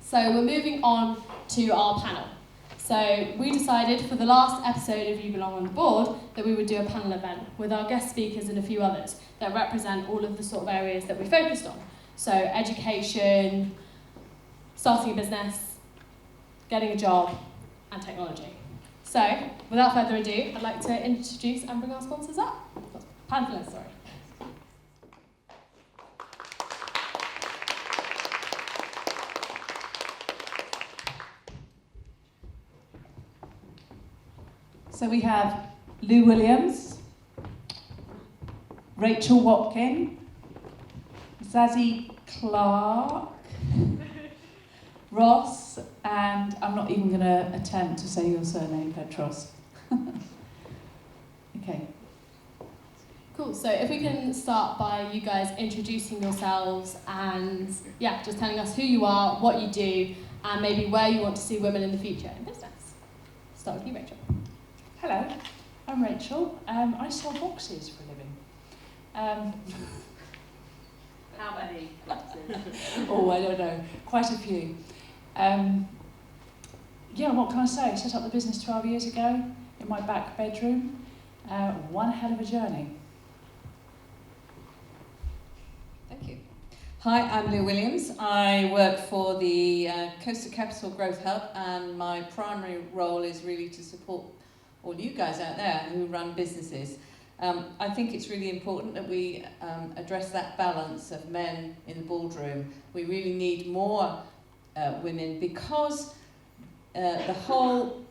So we're moving on to our panel. So we decided for the last episode of You Belong on the Board that we would do a panel event with our guest speakers and a few others that represent all of the sort of areas that we focused on. So education, starting a business, getting a job, and technology. So without further ado, I'd like to introduce and bring our sponsors up. Panelists, sorry. So we have Lou Williams, Rachel Watkin, Zazie Clark, Ross, and I'm not even going to attempt to say your surname, Petros. Okay. Cool, so if we can start by you guys introducing yourselves and just telling us who you are, what you do, and maybe where you want to see women in the future in business. Start with you, Rachel. Hello, I'm Rachel. I sell boxes for a living. How many boxes? Oh, I don't know. Quite a few. What can I say? Set up the business 12 years ago in my back bedroom. One hell of a journey. Thank you. Hi, I'm Lou Williams. I work for the Coastal Capital Growth Hub, and my primary role is really to support all you guys out there who run businesses. I think it's really important that we address that balance of men in the boardroom. We really need more women because the whole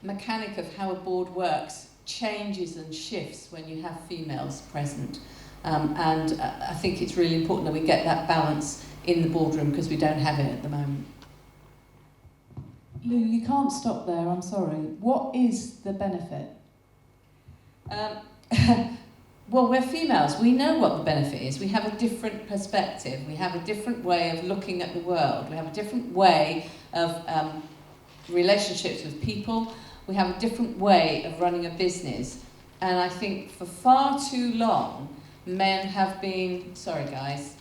mechanic of how a board works changes and shifts when you have females present. And I think it's really important that we get that balance in the boardroom because we don't have it at the moment. Lou, you can't stop there, I'm sorry. What is the benefit? Well, we're females. We know what the benefit is. We have a different perspective. We have a different way of looking at the world. We have a different way of relationships with people. We have a different way of running a business. And I think for far too long, men have been... Sorry, guys.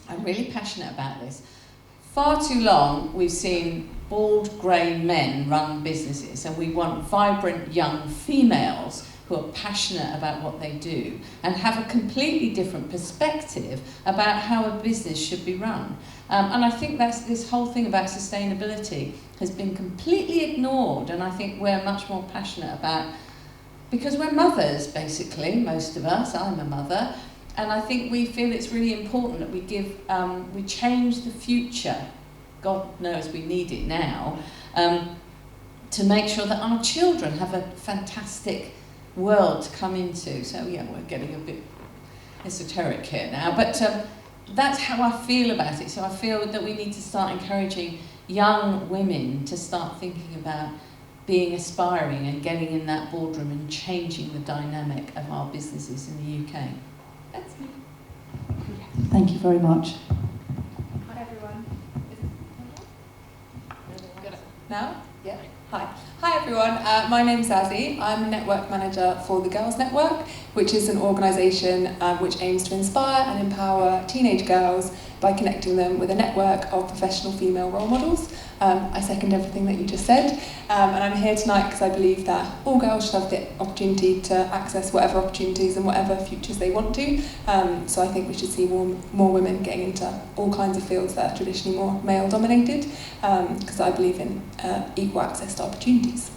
I'm really passionate about this. Far too long, we've seen bald, grey men run businesses, and we want vibrant young females who are passionate about what they do and have a completely different perspective about how a business should be run. And I think that's this whole thing about sustainability has been completely ignored, and I think we're much more passionate about, because we're mothers, basically, most of us. I'm a mother. And I think we feel it's really important that we we change the future. God knows we need it now, to make sure that our children have a fantastic world to come into. So we're getting a bit esoteric here now, but that's how I feel about it. So I feel that we need to start encouraging young women to start thinking about being aspiring and getting in that boardroom and changing the dynamic of our businesses in the UK. That's me. Thank you very much. Hi everyone. Got it. Now? Yeah. Hi. Hi everyone. My name's Zazie. I'm a network manager for the Girls Network, which is an organisation which aims to inspire and empower teenage girls by connecting them with a network of professional female role models. I second everything that you just said, and I'm here tonight because I believe that all girls should have the opportunity to access whatever opportunities and whatever futures they want to. So I think we should see more women getting into all kinds of fields that are traditionally more male dominated, because I believe in equal access to opportunities.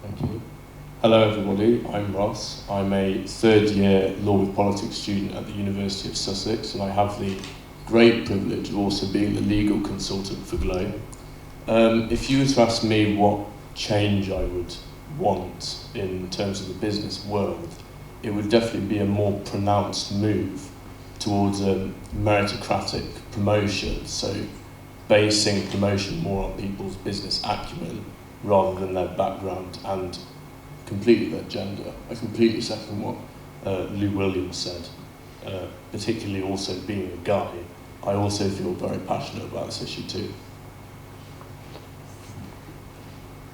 Thank you. Hello everybody, I'm Ross. I'm a third year Law with Politics student at the University of Sussex, and I have the great privilege of also being the legal consultant for Glow. If you were to ask me what change I would want in terms of the business world, it would definitely be a more pronounced move towards a meritocratic promotion, so basing promotion more on people's business acumen rather than their background and completely their gender. I completely second what Lou Williams said, particularly also being a guy. I also feel very passionate about this issue too.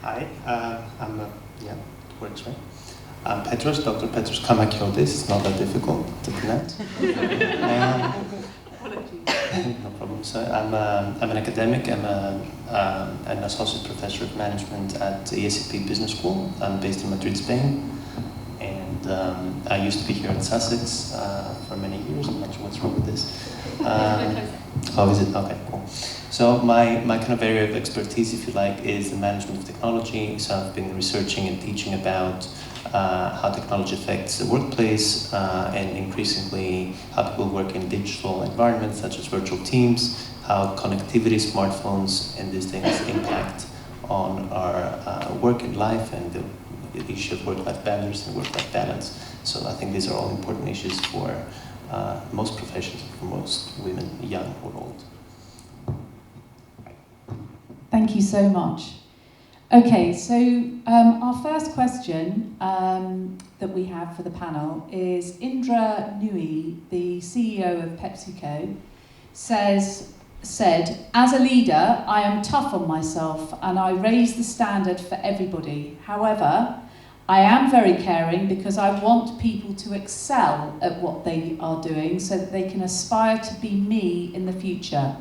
Hi, works right. I'm Petros, Dr. Petros Kamakiotis. It's not that difficult to pronounce. No problem. So I'm an academic. I'm an associate professor of management at the ESCP Business School. I'm based in Madrid, Spain. And I used to be here in Sussex for many years. I'm not sure what's wrong with this. Oh, is it? Okay, cool. So my kind of area of expertise, if you like, is the management of technology. So I've been researching and teaching about how technology affects the workplace and increasingly how people work in digital environments such as virtual teams, how connectivity, smartphones, and these things impact on our work and life and the issue of work-life boundaries and work-life balance. So I think these are all important issues for most professions, for most women, young or old. Thank you so much. Okay, so our first question that we have for the panel is Indra Nooyi, the CEO of PepsiCo, said, "As a leader, I am tough on myself and I raise the standard for everybody. However, I am very caring because I want people to excel at what they are doing so that they can aspire to be me in the future.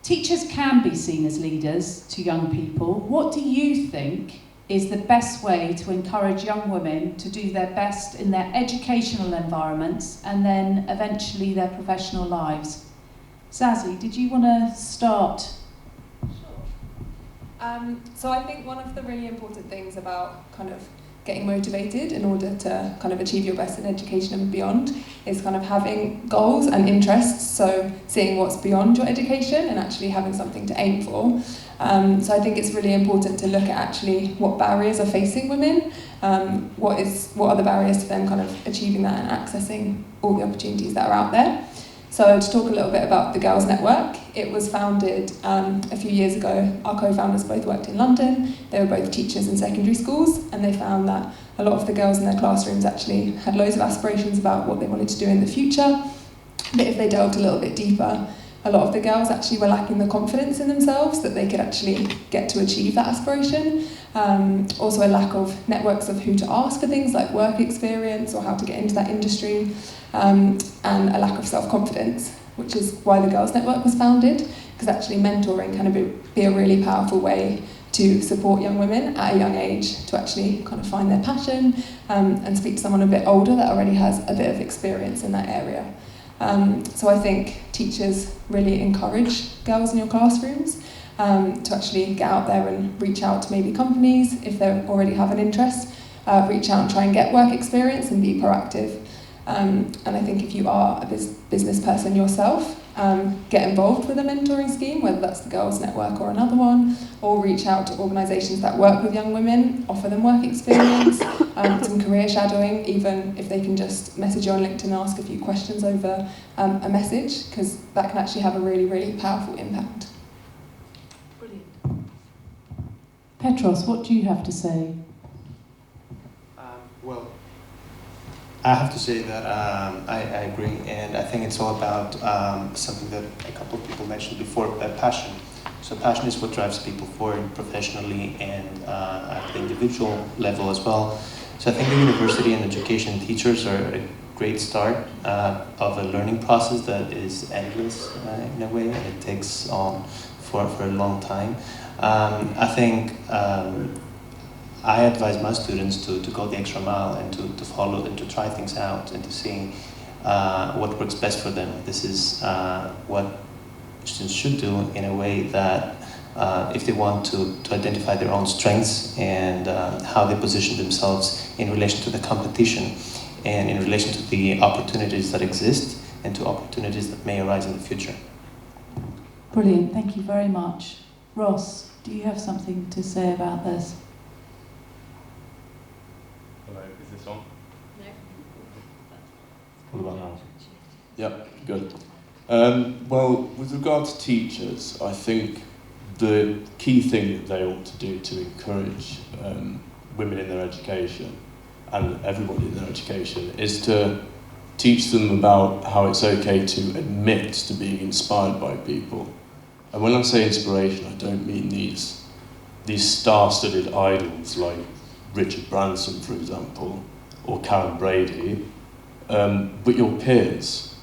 Teachers can be seen as leaders to young people. What do you think is the best way to encourage young women to do their best in their educational environments and then eventually their professional lives?" Zazie, did you want to start? So I think one of the really important things about kind of getting motivated in order to kind of achieve your best in education and beyond is kind of having goals and interests, so seeing what's beyond your education and actually having something to aim for. So I think it's really important to look at actually what barriers are facing women, what are the barriers to them kind of achieving that and accessing all the opportunities that are out there. So to talk a little bit about the Girls Network, it was founded a few years ago. Our co-founders both worked in London. They were both teachers in secondary schools, and they found that a lot of the girls in their classrooms actually had loads of aspirations about what they wanted to do in the future. But if they delved a little bit deeper, a lot of the girls actually were lacking the confidence in themselves that they could actually get to achieve that aspiration. Also a lack of networks of who to ask for things like work experience or how to get into that industry. And a lack of self-confidence, which is why the Girls Network was founded, because actually mentoring can be a really powerful way to support young women at a young age to actually kind of find their passion and speak to someone a bit older that already has a bit of experience in that area. So I think teachers really encourage girls in your classrooms to actually get out there and reach out to maybe companies if they already have an interest, reach out and try and get work experience and be proactive. And I think if you are a business person yourself, get involved with a mentoring scheme, whether that's the Girls Network or another one, or reach out to organisations that work with young women, offer them work experience, some career shadowing, even if they can just message you on LinkedIn and ask a few questions over a message, because that can actually have a really, really powerful impact. Brilliant. Petros, what do you have to say? Well, I have to say that I agree, and I think it's all about something that a couple of people mentioned before, passion. So passion is what drives people forward professionally and at the individual level as well. So I think the university and education teachers are a great start of a learning process that is endless in a way, and it takes on for a long time. I think I advise my students to go the extra mile and to follow and to try things out and to see what works best for them. This is what students should do in a way that if they want to identify their own strengths and how they position themselves in relation to the competition and in relation to the opportunities that exist and to opportunities that may arise in the future. Brilliant, thank you very much. Ross, do you have something to say about this? Hello, is this on? No. What about now? Yep, good. Well, with regard to teachers, I think the key thing that they ought to do to encourage women in their education and everybody in their education is to teach them about how it's okay to admit to being inspired by people. And when I say inspiration, I don't mean these star-studded idols like Richard Branson, for example, or Karen Brady, but your peers.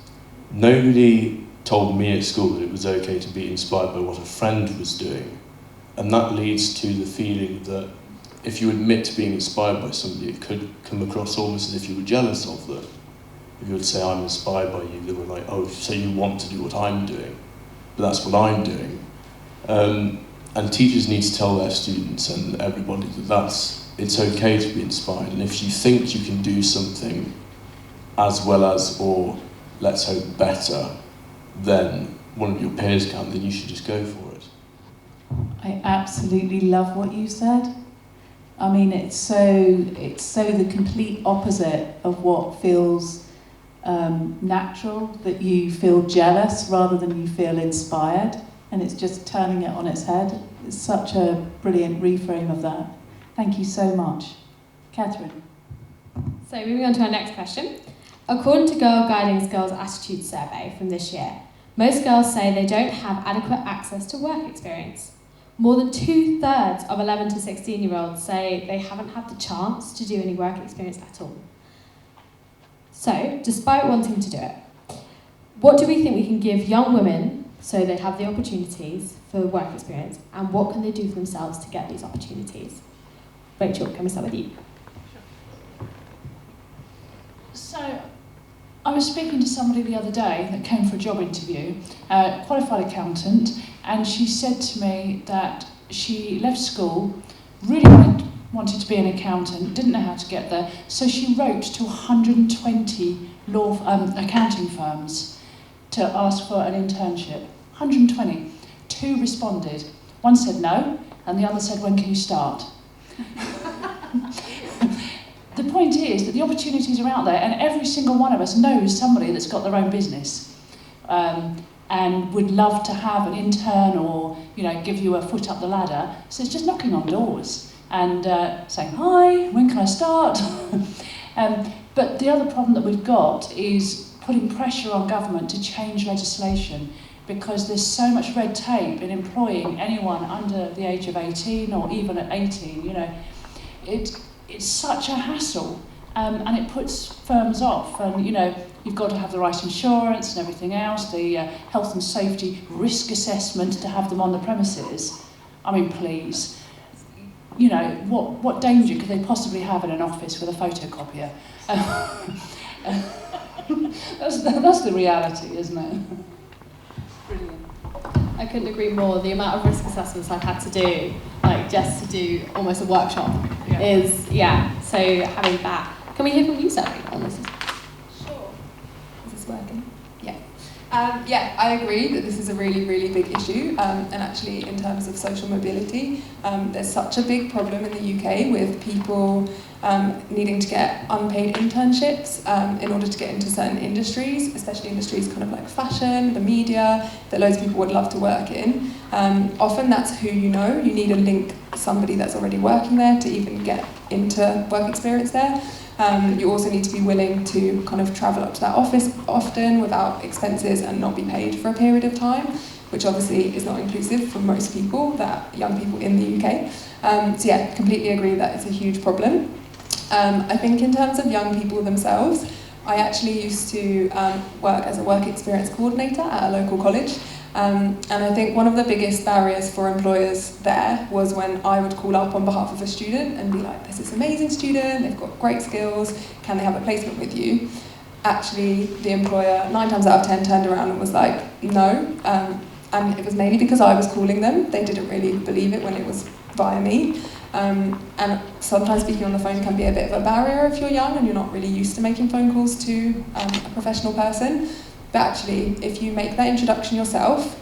Nobody told me at school that it was okay to be inspired by what a friend was doing. And that leads to the feeling that if you admit to being inspired by somebody, it could come across almost as if you were jealous of them. If you would say, I'm inspired by you, they were like, oh, so you want to do what I'm doing. But that's what I'm doing. And teachers need to tell their students and everybody that it's okay to be inspired. And if you think you can do something as well as, or let's hope better, than one of your peers can, then you should just go for it. I absolutely love what you said. I mean, it's so the complete opposite of what feels natural, that you feel jealous rather than you feel inspired, and it's just turning it on its head. It's such a brilliant reframe of that. Thank you so much. Catherine. So moving on to our next question. According to Girl Guiding Girls' Attitude Survey from this year, most girls say they don't have adequate access to work experience. More than 2/3 of 11 to 16-year-olds say they haven't had the chance to do any work experience at all. So, despite wanting to do it, what do we think we can give young women so they have the opportunities for work experience, and what can they do for themselves to get these opportunities? Rachel, can we start with you? So, I was speaking to somebody the other day that came for a job interview, a qualified accountant, and she said to me that she left school, really wanted to be an accountant, didn't know how to get there, so she wrote to 120 accounting firms to ask for an internship. 120. 2 responded. One said no, and the other said, when can you start? The point is that the opportunities are out there, and every single one of us knows somebody that's got their own business and would love to have an intern or, give you a foot up the ladder. So it's just knocking on doors and saying, hi, when can I start? But the other problem that we've got is putting pressure on government to change legislation, because there's so much red tape in employing anyone under the age of 18 or even at 18, It's such a hassle, and it puts firms off. And you've got to have the right insurance and everything else, the health and safety risk assessment to have them on the premises. I mean, please, what danger could they possibly have in an office with a photocopier? That's the reality, isn't it? Brilliant. I couldn't agree more. The amount of risk assessments I've had to do, just to do almost a workshop, is, so having that. Can we hear from you, Sally, on this? Sure. Is this working? Yeah. I agree that this is a really, really big issue, and actually in terms of social mobility, there's such a big problem in the UK with people needing to get unpaid internships in order to get into certain industries, especially industries kind of like fashion, the media, that loads of people would love to work in. Often that's who you know. You need to link somebody that's already working there to even get into work experience there. You also need to be willing to kind of travel up to that office often without expenses and not be paid for a period of time, which obviously is not inclusive for most people, young people in the UK. Completely agree that it's a huge problem. I think in terms of young people themselves, I actually used to work as a work experience coordinator at a local college. And I think one of the biggest barriers for employers there was when I would call up on behalf of a student and be like, there's this amazing student, they've got great skills, can they have a placement with you? Actually, the employer 9 times out of 10 turned around and was like, no. And it was mainly because I was calling them. They didn't really believe it when it was via me. And sometimes speaking on the phone can be a bit of a barrier if you're young and you're not really used to making phone calls to a professional person. But actually, if you make that introduction yourself,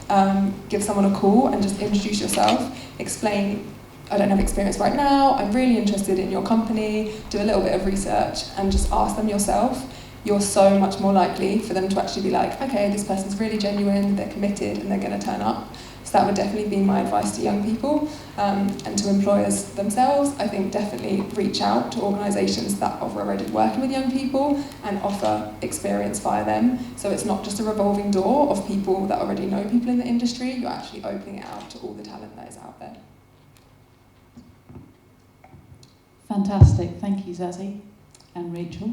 give someone a call and just introduce yourself, explain, I don't have experience right now, I'm really interested in your company, do a little bit of research and just ask them yourself, you're so much more likely for them to actually be like, okay, this person's really genuine, they're committed and they're going to turn up. So that would definitely be my advice to young people and to employers themselves. I think definitely reach out to organisations that are already working with young people and offer experience via them. So it's not just a revolving door of people that already know people in the industry, you're actually opening it out to all the talent that is out there. Fantastic. Thank you, Zazie and Rachel.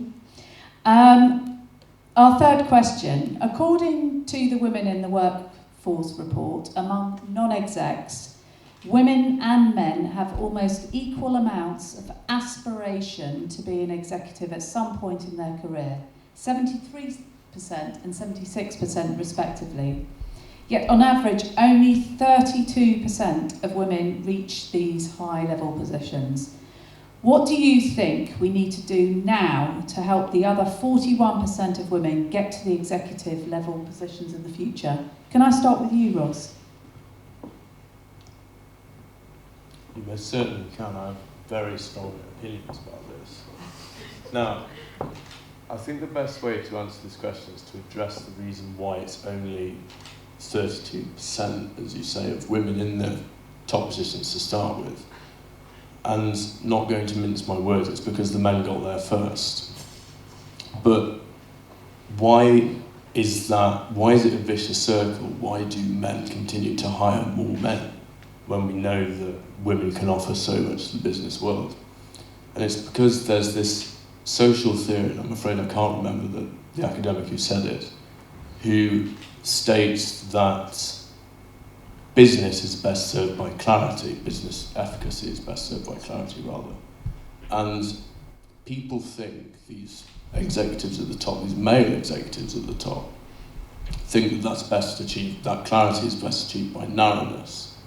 Our third question. According to the Women in the Workforce report, among non-execs, women and men have almost equal amounts of aspiration to be an executive at some point in their career, 73% and 76% respectively. Yet on average, only 32% of women reach these high-level positions. What do you think we need to do now to help the other 41% of women get to the executive level positions in the future? Can I start with you, Ross? You most certainly can. I have very strong opinions about this. Now, I think the best way to answer this question is to address the reason why it's only 32%, as you say, of women in the top positions to start with. And not going to mince my words, it's because the men got there first. But why is that? Why is it a vicious circle? Why do men continue to hire more men when we know that women can offer so much to the business world? And it's because there's this social theory, and I'm afraid I can't remember the academic who said it, who states that business is best served by clarity, business efficacy is best served by clarity, rather. And people think, these executives at the top, these male executives at the top, think that that's best achieved, that clarity is best achieved by narrowness.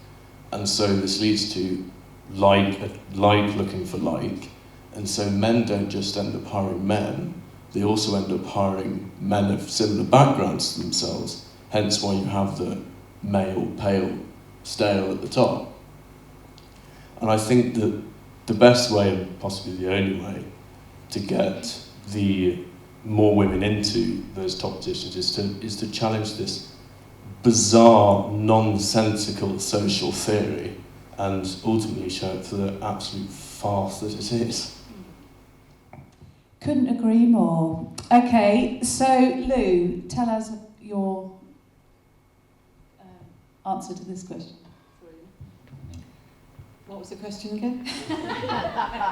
And so this leads to like looking for like. And so men don't just end up hiring men, they also end up hiring men of similar backgrounds to themselves, hence why you have the male, pale, stale at the top. And I think that the best way, and possibly the only way, to get the more women into those top positions is to challenge this bizarre, nonsensical social theory and ultimately show it for the absolute farce that it is. Couldn't agree more. Okay, so Lou, tell us your answer to this question. What was the question again?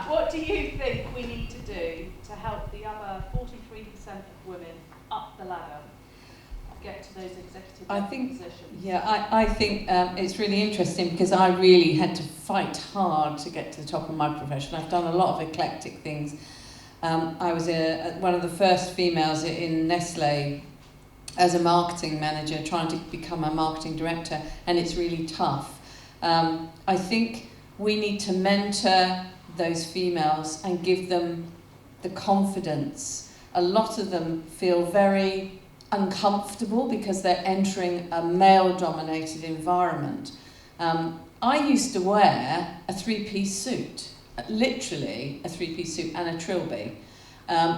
What do you think we need to do to help the other 43% of women up the ladder get to those executive positions? Yeah, I think it's really interesting because I really had to fight hard to get to the top of my profession. I've done a lot of eclectic things. I was one of the first females in Nestlé as a marketing manager, trying to become a marketing director, and it's really tough. I think we need to mentor those females and give them the confidence. A lot of them feel very uncomfortable because they're entering a male-dominated environment. I used to wear a three-piece suit, literally a three-piece suit and a trilby,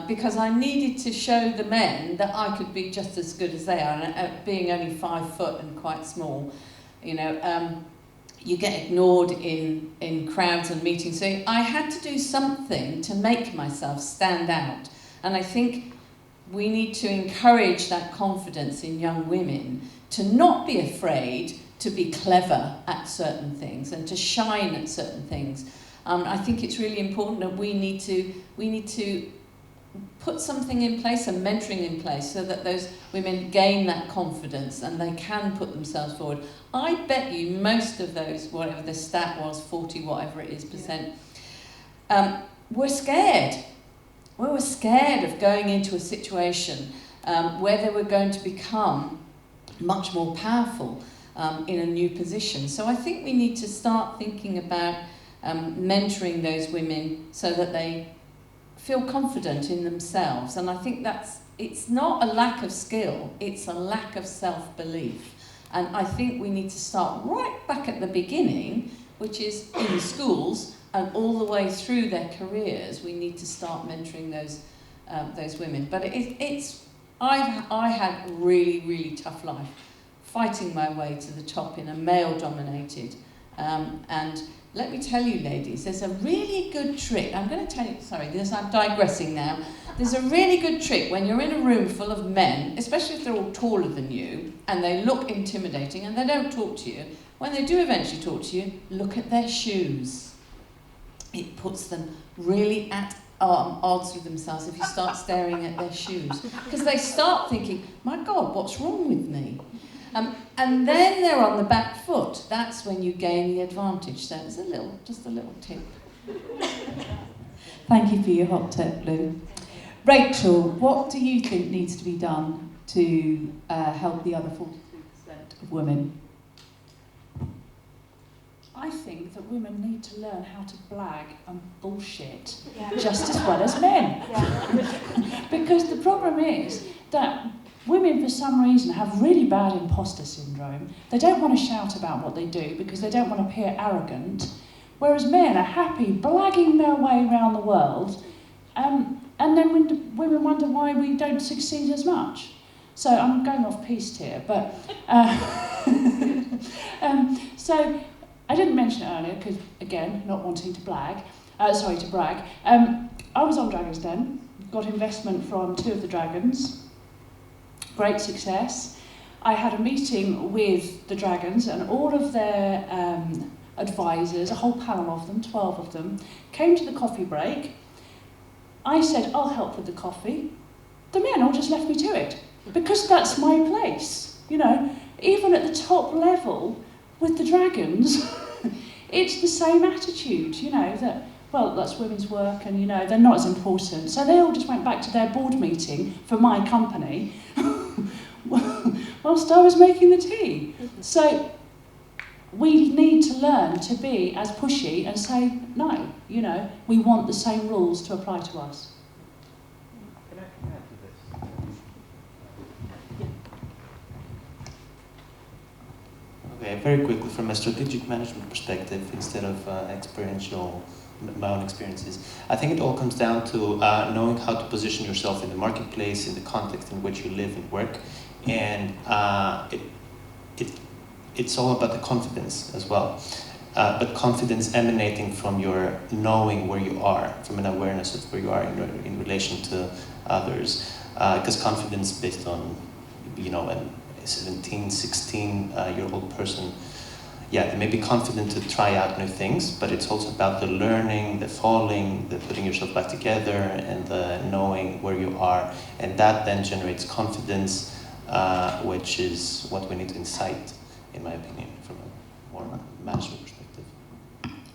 because I needed to show the men that I could be just as good as they are, and being only 5 foot and quite small, you get ignored in crowds and meetings. So I had to do something to make myself stand out. And I think we need to encourage that confidence in young women to not be afraid to be clever at certain things and to shine at certain things. I think it's really important that we need to put something in place, some mentoring in place, so that those women gain that confidence and they can put themselves forward. I bet you most of those, whatever the stat was, 40 whatever it is percent, were scared. We were scared of going into a situation where they were going to become much more powerful in a new position. So I think we need to start thinking about mentoring those women so that they feel confident in themselves. And I think it's not a lack of skill, it's a lack of self-belief. And I think we need to start right back at the beginning, which is in schools, and all the way through their careers. We need to start mentoring those women. But I had a really, really tough life, fighting my way to the top in a male-dominated. And let me tell you, ladies, there's a really good trick. I'm going to tell you, I'm digressing now. There's a really good trick when you're in a room full of men, especially if they're all taller than you, and they look intimidating and they don't talk to you. When they do eventually talk to you, look at their shoes. It puts them really at odds with themselves if you start staring at their shoes. Because they start thinking, my God, what's wrong with me? And then they're on the back foot. That's when you gain the advantage. So it's just a little tip. Thank you for your hot tip, Lou. Rachel, what do you think needs to be done to help the other 43% of women? I think that women need to learn how to blag and bullshit just as well as men. Because the problem is that women, for some reason, have really bad imposter syndrome. They don't want to shout about what they do because they don't want to appear arrogant, whereas men are happy blagging their way around the world, and then women wonder why we don't succeed as much. So I'm going off piste here, but so I didn't mention it earlier because, again, not wanting to brag. I was on Dragon's Den, got investment from 2 of the dragons. Great success. I had a meeting with the dragons and all of their advisors, a whole panel of them, 12 of them, came to the coffee break. I said, I'll help with the coffee. The men all just left me to it because that's my place. You know, even at the top level with the dragons, it's the same attitude, you know, that, well, that's women's work and, you know, they're not as important. So they all just went back to their board meeting for my company whilst I was making the tea. So we need to learn to be as pushy and say, no, you know, we want the same rules to apply to us. Can I add to this? Okay, very quickly, from a strategic management perspective, instead of my own experiences, I think it all comes down to knowing how to position yourself in the marketplace, in the context in which you live and work, and it's all about the confidence as well. But confidence emanating from your knowing where you are, from an awareness of where you are in relation to others. Because confidence based on, you know, a 17, 16-year-old person, yeah, they may be confident to try out new things, but it's also about the learning, the falling, the putting yourself back together, and the knowing where you are. And that then generates confidence, which is what we need to incite, in my opinion, from a more management perspective.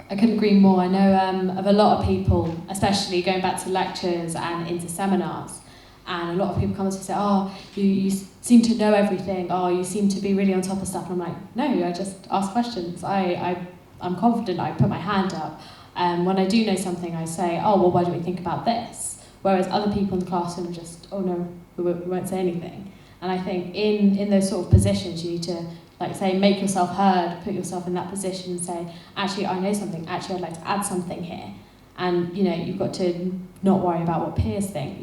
I couldn't agree more. I know of a lot of people, especially going back to lectures and into seminars, and a lot of people come to say, oh, you seem to know everything, oh, you seem to be really on top of stuff. And I'm like, no, I just ask questions. I'm confident, I put my hand up. When I do know something, I say, oh, well, why don't we think about this? Whereas other people in the classroom just, oh no, we won't say anything. And I think in those sort of positions, you need to, like say, make yourself heard, put yourself in that position and say, actually, I know something, actually, I'd like to add something here. And, you know, you've got to not worry about what peers think.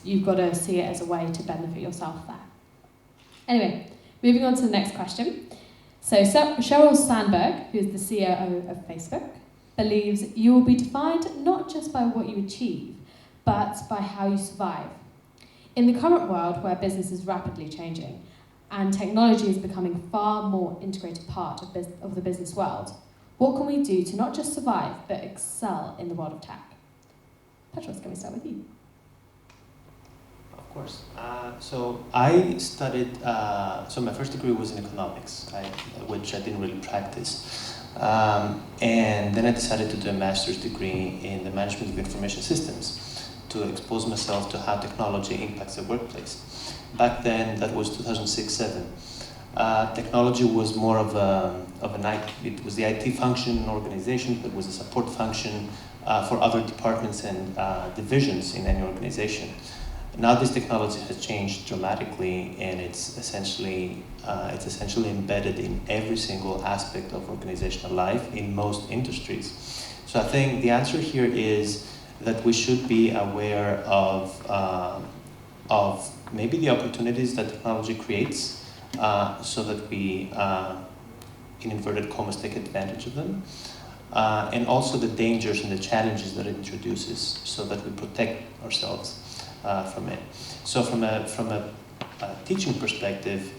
You've got to see it as a way to benefit yourself there. Anyway, moving on to the next question. So Sheryl Sandberg, who is the CEO of Facebook, believes you will be defined not just by what you achieve, but by how you survive. In the current world where business is rapidly changing and technology is becoming far more integrated part of the business world, what can we do to not just survive, but excel in the world of tech? Petros, can we start with you? Of course. So I studied, so my first degree was in economics, which I didn't really practice. And then I decided to do a master's degree in the management of information systems to expose myself to how technology impacts the workplace. Back then, that was 2006-07. Technology was more of it was the IT function in an organization, but was a support function for other departments and divisions in any organization. Now this technology has changed dramatically, and it's essentially embedded in every single aspect of organizational life in most industries. So I think the answer here is that we should be aware of maybe the opportunities that technology creates, so that we, in inverted commas, take advantage of them, and also the dangers and the challenges that it introduces, so that we protect ourselves from it. So from a teaching perspective,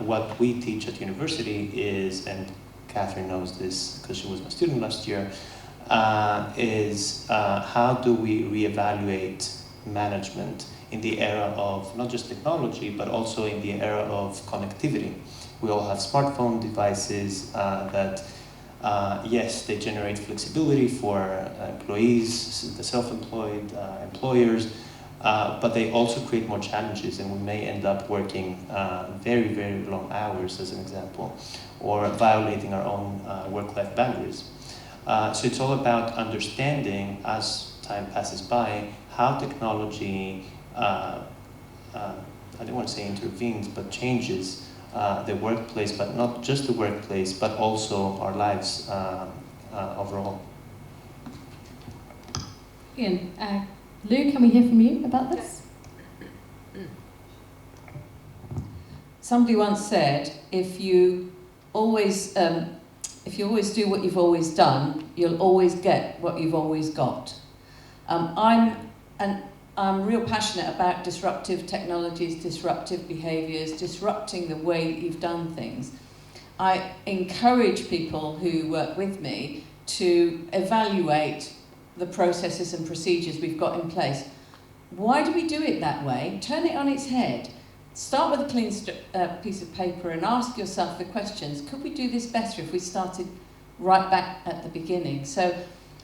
what we teach at university is, and Catherine knows this because she was my student last year, is how do we reevaluate management in the era of not just technology, but also in the era of connectivity. We all have smartphone devices that, yes, they generate flexibility for employees, the self-employed, employers, but they also create more challenges, and we may end up working very, very long hours, as an example, or violating our own work-life boundaries. So it's all about understanding, as time passes by, how technology, I don't want to say intervenes, but changes the workplace, but not just the workplace, but also our lives overall. Ian, Lou, can we hear from you about this? Somebody once said, if you always do what you've always done, you'll always get what you've always got. I'm real passionate about disruptive technologies, disruptive behaviours, disrupting the way that you've done things. I encourage people who work with me to evaluate the processes and procedures we've got in place. Why do we do it that way? Turn it on its head. Start with a clean piece of paper and ask yourself the questions. Could we do this better if we started right back at the beginning? So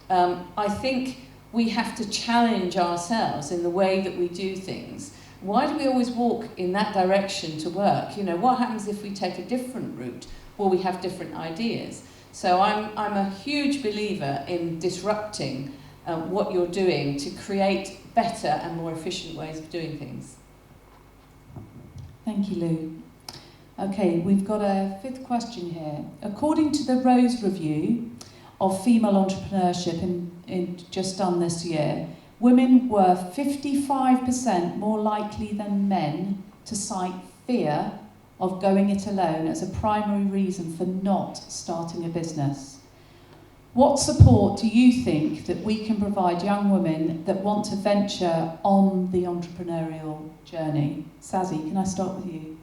I think we have to challenge ourselves in the way that we do things. Why do we always walk in that direction to work? You know, what happens if we take a different route or we have different ideas? So I'm a huge believer in disrupting what you're doing to create better and more efficient ways of doing things. Thank you, Lou. Okay, we've got a fifth question here. According to the Rose Review of female entrepreneurship in just done this year, women were 55% more likely than men to cite fear of going it alone as a primary reason for not starting a business. What support do you think that we can provide young women that want to venture on the entrepreneurial journey? Sazi, can I start with you?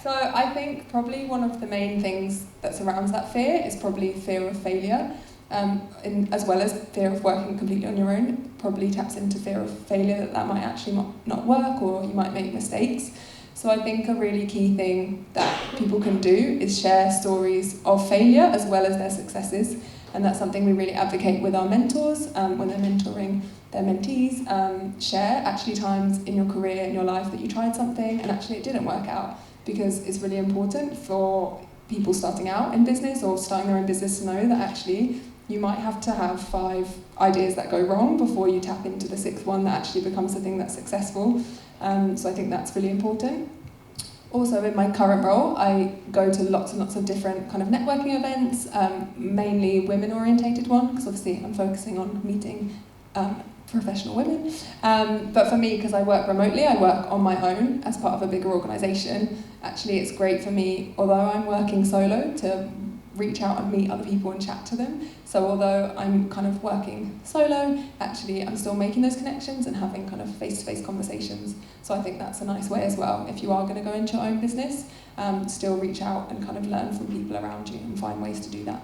So I think probably one of the main things that surrounds that fear is probably fear of failure, as well as fear of working completely on your own. It probably taps into fear of failure, that might actually not work, or you might make mistakes. So I think a really key thing that people can do is share stories of failure as well as their successes, and that's something we really advocate with our mentors when they're mentoring their mentees. Share actually times in your career, in your life, that you tried something and actually it didn't work out, because it's really important for people starting out in business or starting their own business to know that actually you might have to have 5 ideas that go wrong before you tap into the 6th one that actually becomes the thing that's successful. So I think that's really important. Also, in my current role, I go to lots and lots of different kind of networking events, mainly women-orientated one, because obviously I'm focusing on meeting professional women. But for me, because I work remotely, I work on my own as part of a bigger organisation. Actually, it's great for me, although I'm working solo, to reach out and meet other people and chat to them. So although I'm kind of working solo, actually I'm still making those connections and having kind of face-to-face conversations. So I think that's a nice way as well, if you are going to go into your own business, still reach out and kind of learn from people around you and find ways to do that.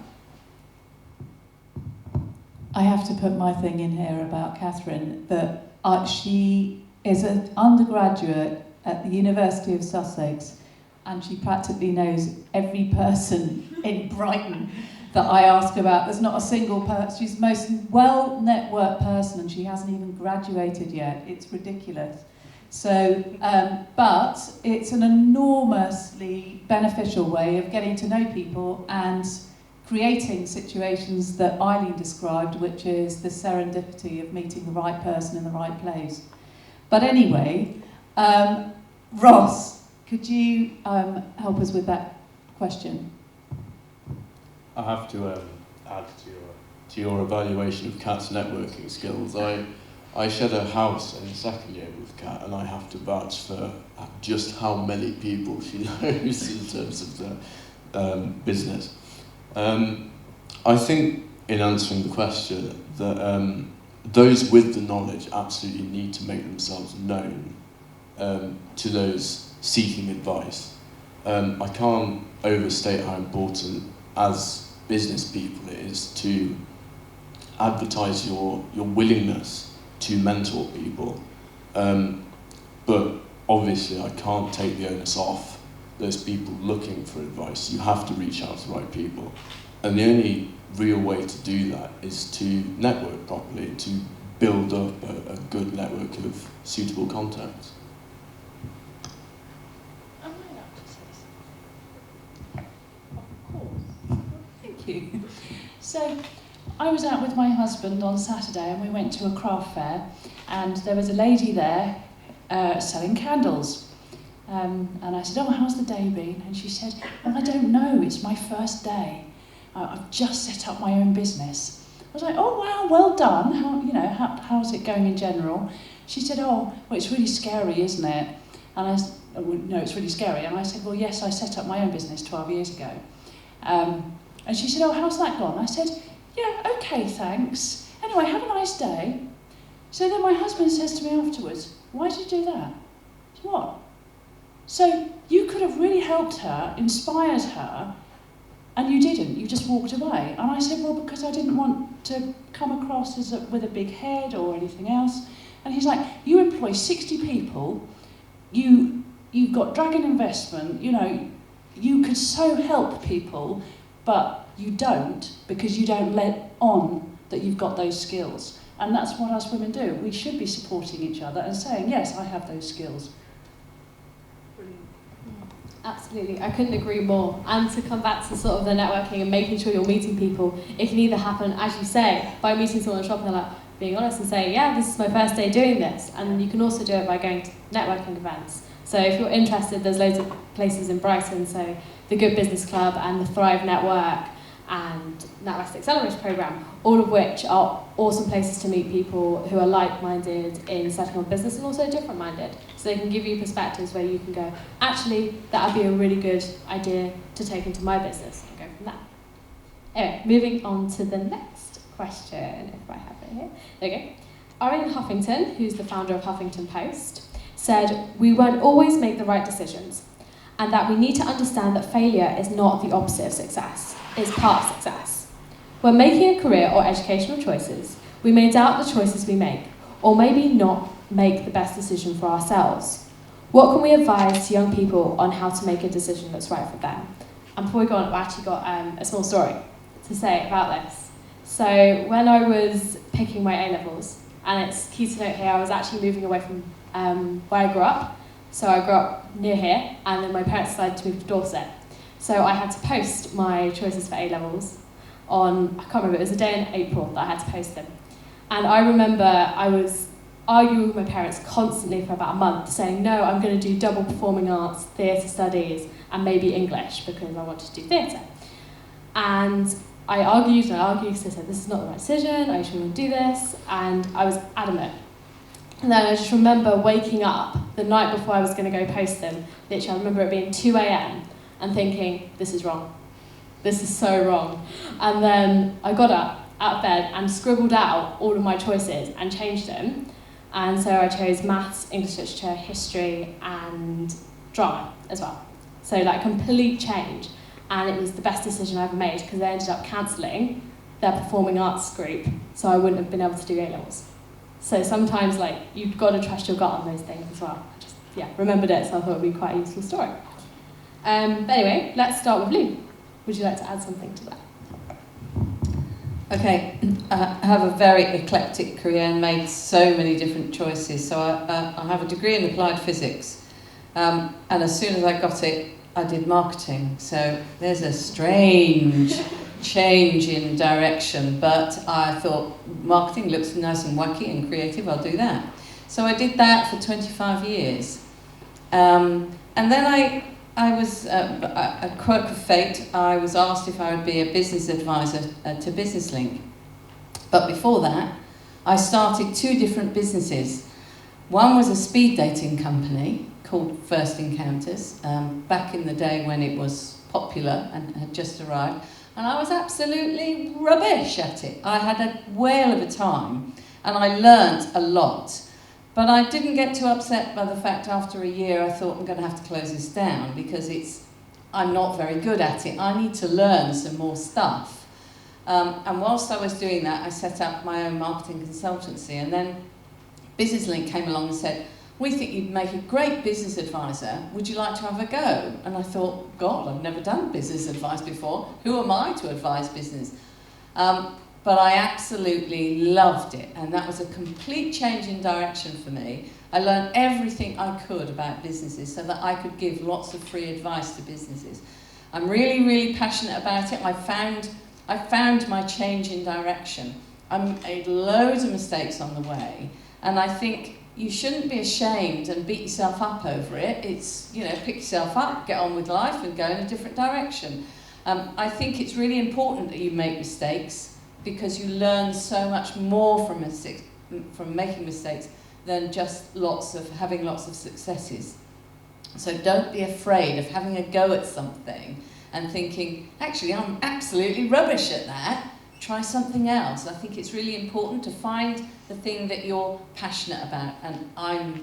I have to put my thing in here about Catherine, that she is an undergraduate at the University of Sussex, and she practically knows every person in Brighton that I ask about. There's not a single person. She's the most well-networked person, and she hasn't even graduated yet. It's ridiculous. So, but it's an enormously beneficial way of getting to know people and creating situations that Eileen described, which is the serendipity of meeting the right person in the right place. But anyway, Ross, could you help us with that question? I have to add to your evaluation of Kat's networking skills. I shared a house in the second year with Kat, and I have to vouch for just how many people she knows in terms of the business. I think, in answering the question, that those with the knowledge absolutely need to make themselves known to those seeking advice. I can't overstate how important, as business people, it is to advertise your willingness to mentor people. But obviously I can't take the onus off those people looking for advice. You have to reach out to the right people. And the only real way to do that is to network properly, to build up a good network of suitable contacts. Am I allowed to say something? Of course. Thank you. So, I was out with my husband on Saturday and we went to a craft fair, and there was a lady there selling candles. And I said, "Oh, how's the day been?" And she said, "Well, I don't know, it's my first day. I've just set up my own business." I was like, "Oh wow, well done. How's it going in general?" She said, "Oh, well, it's really scary, isn't it?" And I said, "Oh, well, no, it's really scary." And I said, "Well, yes, I set up my own business 12 years ago." And she said, "Oh, how's that gone?" I said, "Yeah, okay, thanks. Anyway, have a nice day." So then my husband says to me afterwards, "Why did you do that?" I said, "What?" So you could have really helped her, inspired her, and you didn't. You just walked away. And I said, "Well, because I didn't want to come across as with a big head or anything else." And he's like, "You employ 60 people. You've got Dragon Investment. You could so help people, but you don't because you don't let on that you've got those skills." And that's what us women do. We should be supporting each other and saying, "Yes, I have those skills." Absolutely, I couldn't agree more. And to come back to sort of the networking and making sure you're meeting people, it can either happen, as you say, by meeting someone in the shop and they're like, being honest and saying, "Yeah, this is my first day doing this." And you can also do it by going to networking events. So if you're interested, there's loads of places in Brighton, so the Good Business Club and the Thrive Network and NatWest Accelerator Programme, all of which are awesome places to meet people who are like-minded in setting up business and also different-minded. So they can give you perspectives where you can go, actually, that would be a really good idea to take into my business, and go from there. Anyway, moving on to the next question, if I have it here. There we go. Arian Huffington, who's the founder of Huffington Post, said, "We won't always make the right decisions, and that we need to understand that failure is not the opposite of success. It's part of success. When making a career or educational choices, we may doubt the choices we make, or maybe not make the best decision for ourselves. What can we advise to young people on how to make a decision that's right for them?" And before we go on, I've actually got a small story to say about this. So when I was picking my A-levels, and it's key to note here, I was actually moving away from where I grew up. So I grew up near here, and then my parents decided to move to Dorset. So I had to post my choices for A-levels on, I can't remember, it was a day in April that I had to post them. And I remember I was arguing with my parents constantly for about a month, saying, "No, I'm going to do double performing arts, theatre studies, and maybe English, because I wanted to do theatre." And I argued, because I said, "This is not the right decision, I should want to do this," and I was adamant. And then I just remember waking up the night before I was going to go post them, literally I remember it being 2 a.m, and thinking, "This is wrong. This is so wrong." And then I got up out of bed and scribbled out all of my choices and changed them. And so I chose maths, English literature, history, and drama as well. So like complete change. And it was the best decision I ever made because they ended up cancelling their performing arts group, so I wouldn't have been able to do A-levels. So sometimes like you've got to trust your gut on those things as well. I just remembered it, so I thought it would be quite a useful story. But anyway, let's start with Lou. Would you like to add something to that? Okay, I have a very eclectic career and made so many different choices. So I have a degree in applied physics, and as soon as I got it, I did marketing. So there's a strange change in direction, but I thought marketing looks nice and wacky and creative, I'll do that. So I did that for 25 years. And then I was, a quirk of fate, I was asked if I would be a business advisor to BusinessLink. But before that, I started 2 different businesses. One was a speed dating company called First Encounters, back in the day when it was popular and had just arrived. And I was absolutely rubbish at it. I had a whale of a time, and I learnt a lot. But I didn't get too upset by the fact after a year I thought I'm going to have to close this down because it's I'm not very good at it. I need to learn some more stuff. And whilst I was doing that, I set up my own marketing consultancy, and then Business Link came along and said, we think you'd make a great business advisor. Would you like to have a go? And I thought, God, I've never done business advice before. Who am I to advise business? But I absolutely loved it, and that was a complete change in direction for me. I learned everything I could about businesses so that I could give lots of free advice to businesses. I'm really, really passionate about it. I found my change in direction. I made loads of mistakes on the way, and I think you shouldn't be ashamed and beat yourself up over it. It's, pick yourself up, get on with life and go in a different direction. I think it's really important that you make mistakes, because you learn so much more from making mistakes than just having lots of successes. So don't be afraid of having a go at something and thinking, actually, I'm absolutely rubbish at that. Try something else. I think it's really important to find the thing that you're passionate about. And I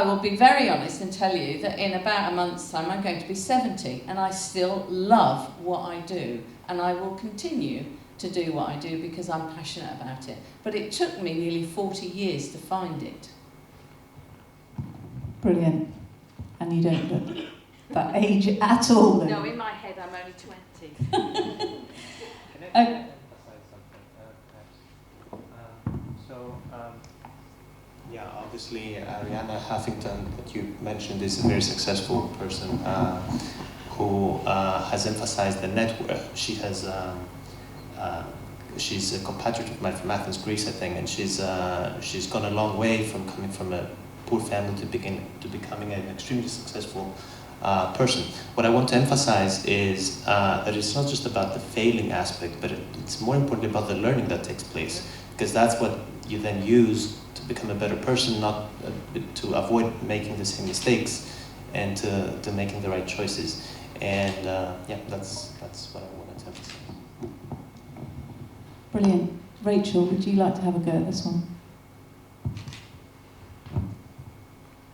will be very honest and tell you that in about a month's time I'm going to be 70, and I still love what I do, and I will continue to do what I do because I'm passionate about it. But it took me nearly 40 years to find it. Brilliant. And you don't look that age at all. No, in my head I'm only 20. Can I emphasize something, perhaps? Yeah, obviously Arianna Huffington, that you mentioned, is a very successful person who has emphasized the network. She has, she's a compatriot of mine from Athens, Greece, I think, and she's gone a long way from coming from a poor family to becoming an extremely successful person. What I want to emphasize is that it's not just about the failing aspect, but it's more importantly about the learning that takes place, because that's what you then use to become a better person, not to avoid making the same mistakes, and to making the right choices. And that's what I wanted to emphasize. Brilliant. Rachel, would you like to have a go at this one?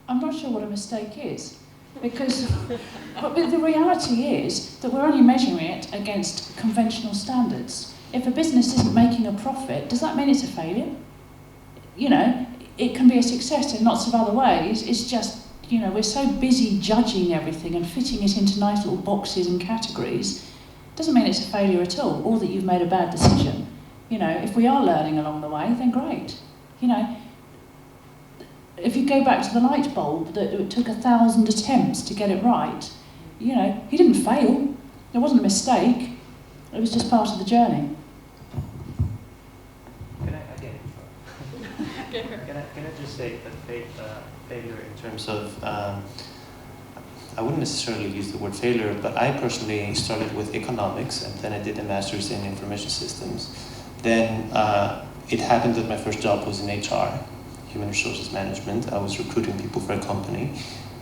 I'm not sure what a mistake is, because but the reality is that we're only measuring it against conventional standards. If a business isn't making a profit, does that mean it's a failure? It can be a success in lots of other ways. It's just, we're so busy judging everything and fitting it into nice little boxes and categories. Doesn't mean it's a failure at all, or that you've made a bad decision. If we are learning along the way, then great. If you go back to the light bulb, that it took 1,000 attempts to get it right, he didn't fail. It wasn't a mistake. It was just part of the journey. Can I just say that failure in terms of, I wouldn't necessarily use the word failure, but I personally started with economics, and then I did a master's in information systems. Then it happened that my first job was in HR, human resources management. I was recruiting people for a company.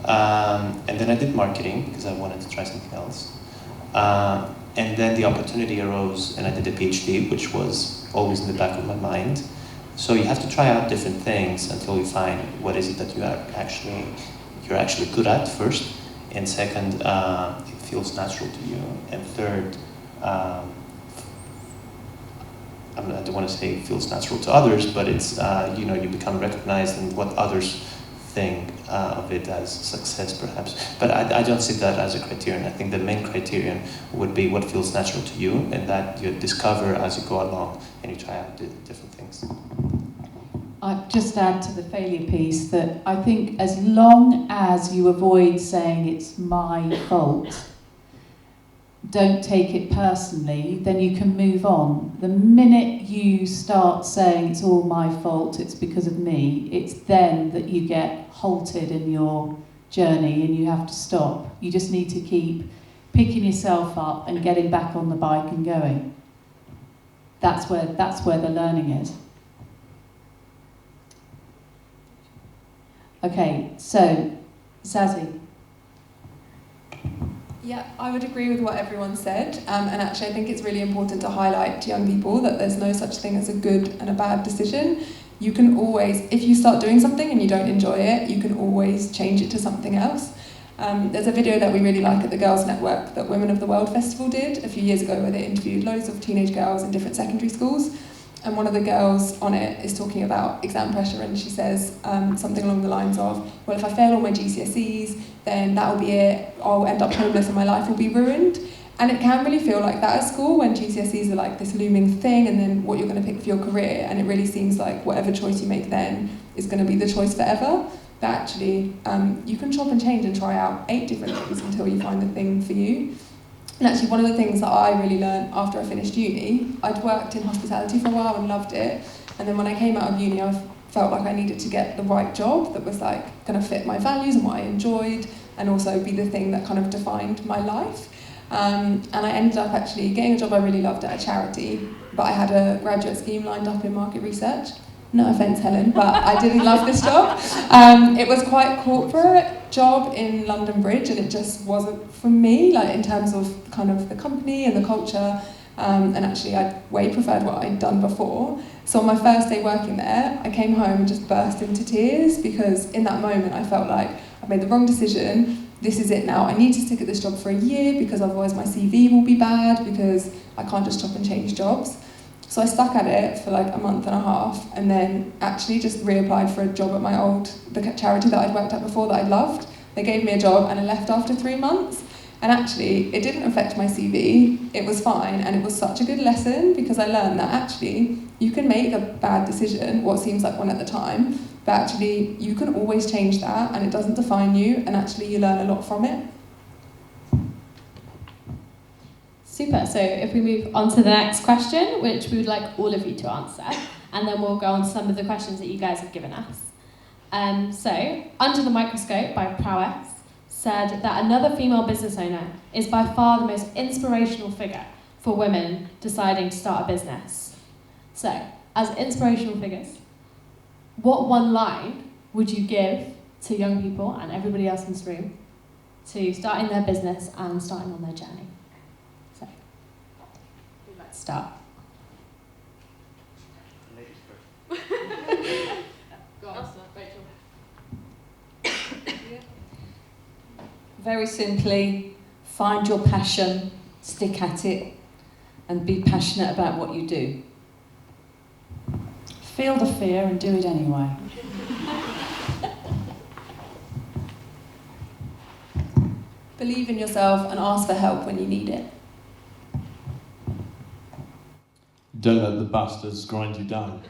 And then I did marketing because I wanted to try something else. And then the opportunity arose, and I did a PhD, which was always in the back of my mind. So you have to try out different things until you find what is it that you're actually good at first, and second, it feels natural to you, and third, I don't want to say it feels natural to others, but it's you become recognized in what others think of it as success, perhaps. But I don't see that as a criterion. I think the main criterion would be what feels natural to you, and that you discover as you go along and you try out different things. I'd just add to the failure piece that I think as long as you avoid saying it's my fault, don't take it personally, then you can move on. The minute you start saying it's all my fault, it's because of me, it's then that you get halted in your journey and you have to stop. You just need to keep picking yourself up and getting back on the bike and going. That's where the learning is. Okay, so Zazie. Yeah, I would agree with what everyone said, and actually I think it's really important to highlight to young people that there's no such thing as a good and a bad decision. You can always, if you start doing something and you don't enjoy it, you can always change it to something else. There's a video that we really like at the Girls Network that Women of the World Festival did a few years ago, where they interviewed loads of teenage girls in different secondary schools. And one of the girls on it is talking about exam pressure, and she says something along the lines of, well, if I fail all my GCSEs, then that'll be it. I'll end up homeless and my life will be ruined. And it can really feel like that at school, when GCSEs are like this looming thing, and then what you're going to pick for your career, and it really seems like whatever choice you make then is going to be the choice forever. But actually, you can chop and change and try out 8 different things until you find the thing for you. And actually, one of the things that I really learned after I finished uni, I'd worked in hospitality for a while and loved it. And then when I came out of uni, I felt like I needed to get the right job that was like going to fit my values and what I enjoyed, and also be the thing that kind of defined my life. And I ended up actually getting a job I really loved at a charity, but I had a graduate scheme lined up in market research. No offence, Helen, but I didn't love this job. It was quite corporate job in London Bridge, and it just wasn't for me, like in terms of kind of the company and the culture. And actually, I way preferred what I'd done before. So on my first day working there, I came home and just burst into tears, because in that moment I felt like I've made the wrong decision. This is it now. I need to stick at this job for a year, because otherwise my CV will be bad, because I can't just chop and change jobs. So I stuck at it for like a month and a half, and then actually just reapplied for a job at the charity that I'd worked at before that I loved. They gave me a job and I left after 3 months. And actually, it didn't affect my CV. It was fine, and it was such a good lesson, because I learned that actually you can make a bad decision, what seems like one at the time, but actually you can always change that, and it doesn't define you, and actually you learn a lot from it. Super. So if we move on to the next question, which we would like all of you to answer, and then we'll go on to some of the questions that you guys have given us. So, Under the Microscope by Prowess said that another female business owner is by far the most inspirational figure for women deciding to start a business. So, as inspirational figures, what one line would you give to young people and everybody else in this room to starting their business and starting on their journey? So, who'd like to start? Ladies first. Go on, Rachel. Very simply, find your passion, stick at it, and be passionate about what you do. Feel the fear and do it anyway. Believe in yourself and ask for help when you need it. Don't let the bastards grind you down.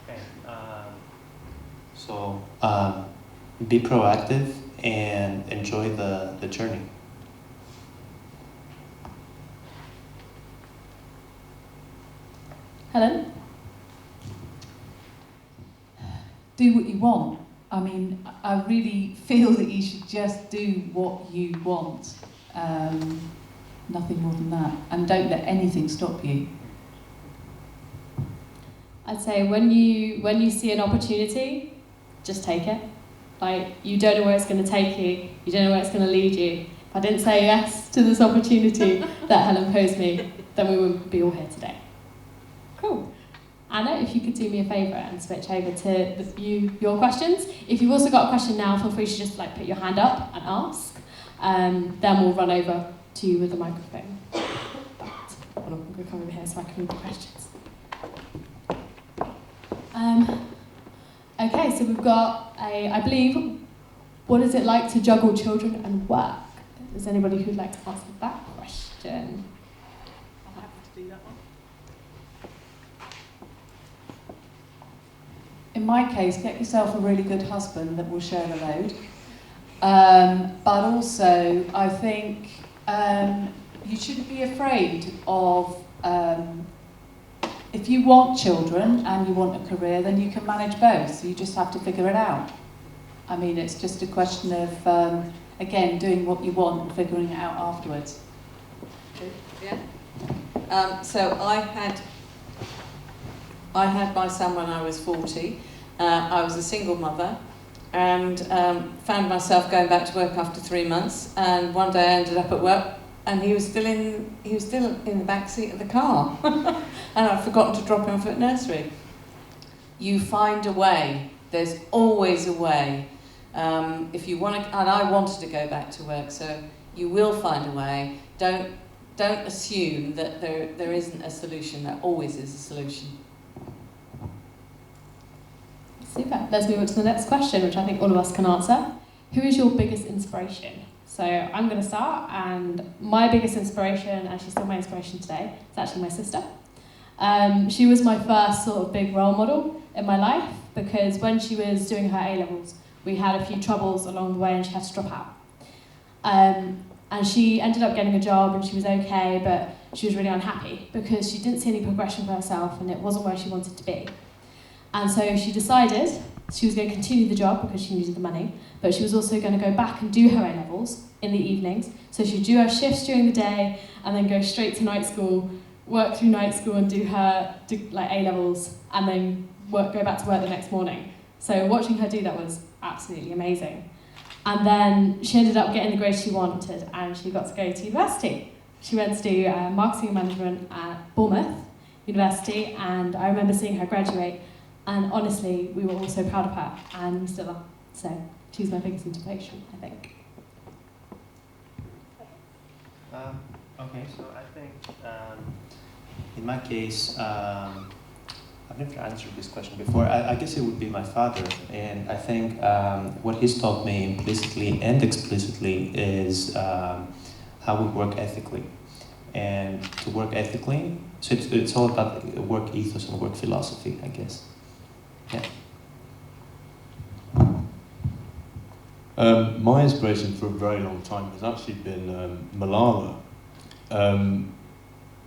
Okay. So be proactive and enjoy the journey. Helen? Do what you want. I mean, I really feel that you should just do what you want. Nothing more than that. And don't let anything stop you. I'd say when you see an opportunity, just take it. Like, you don't know where it's going to take you. You don't know where it's going to lead you. If I didn't say yes to this opportunity that Helen posed me, then we wouldn't be all here today. Cool. Anna, if you could do me a favour and switch over to your questions. If you've also got a question now, feel free to just like put your hand up and ask. Then we'll run over to you with the microphone. But I'm going to come over here so I can read the questions. Okay, so we've got I believe, what is it like to juggle children and work? Is anybody who'd like to answer that question? I'm happy to do that one. In my case, get yourself a really good husband that will share the load. But also, I think you shouldn't be afraid of, if you want children and you want a career, then you can manage both. So you just have to figure it out. I mean, it's just a question of, again, doing what you want and figuring it out afterwards. Yeah. So I had my son when I was 40. I was a single mother, and found myself going back to work after 3 months. And one day I ended up at work, and he was still in the back seat of the car, and I'd forgotten to drop him off at nursery. You find a way There's always a way. If you want to, and I wanted to go back to work, so you will find a way. Don't assume that there isn't a solution. There always is a solution. Super. Let's move on to the next question, which I think all of us can answer. Who is your biggest inspiration? So I'm going to start, and my biggest inspiration, and she's still my inspiration today, is actually my sister. She was my first sort of big role model in my life, because when she was doing her A-levels, we had a few troubles along the way and she had to drop out. And she ended up getting a job and she was okay, but she was really unhappy because she didn't see any progression for herself and it wasn't where she wanted to be. And so she decided she was going to continue the job because she needed the money, but she was also going to go back and do her A-levels in the evenings. So she'd do her shifts during the day and then go straight to night school, work through night school and do her A-levels and then go back to work the next morning. So watching her do that was absolutely amazing. And then she ended up getting the grade she wanted and she got to go to university. She went to do marketing and management at Bournemouth University, and I remember seeing her graduate, and honestly, we were all so proud of her, and we still are. So she's my biggest inspiration, I think. Okay, so I think in my case, I've never answered this question before. I guess it would be my father, and I think what he's taught me implicitly and explicitly is how we work ethically. And to work ethically, so it's all about work ethos and work philosophy, I guess. Yeah. My inspiration for a very long time has actually been Malala.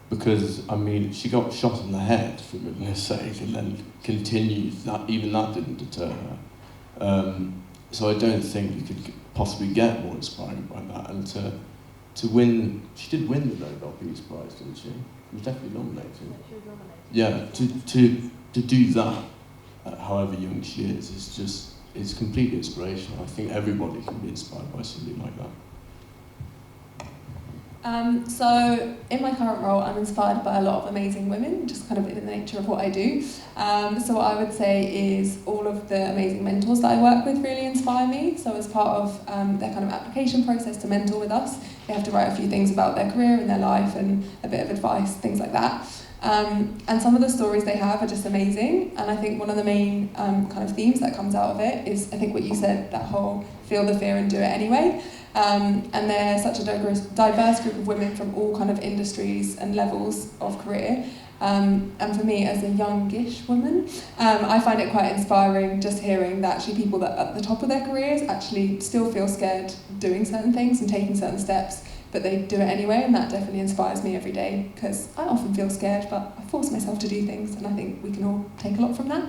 Because, I mean, she got shot in the head, for goodness sake, and then continued. Even that didn't deter her. So I don't think you could possibly get more inspiring by that. And to win, she did win the Nobel Peace Prize, didn't she? She was definitely nominated. She was nominated. Yeah, to do that, however young she is it's completely inspirational. I think everybody can be inspired by something like that. So in my current role, I'm inspired by a lot of amazing women, just kind of in the nature of what I do. So what I would say is all of the amazing mentors that I work with really inspire me. So as part of their kind of application process to mentor with us, they have to write a few things about their career and their life and a bit of advice, things like that. And some of the stories they have are just amazing. And I think one of the main kind of themes that comes out of it is, I think what you said, that whole feel the fear and do it anyway. And they're such a diverse group of women from all kind of industries and levels of career. And for me, as a youngish woman, I find it quite inspiring just hearing that actually people that are at the top of their careers actually still feel scared doing certain things and taking certain steps, but they do it anyway, and that definitely inspires me every day, because I often feel scared, but I force myself to do things, and I think we can all take a lot from that.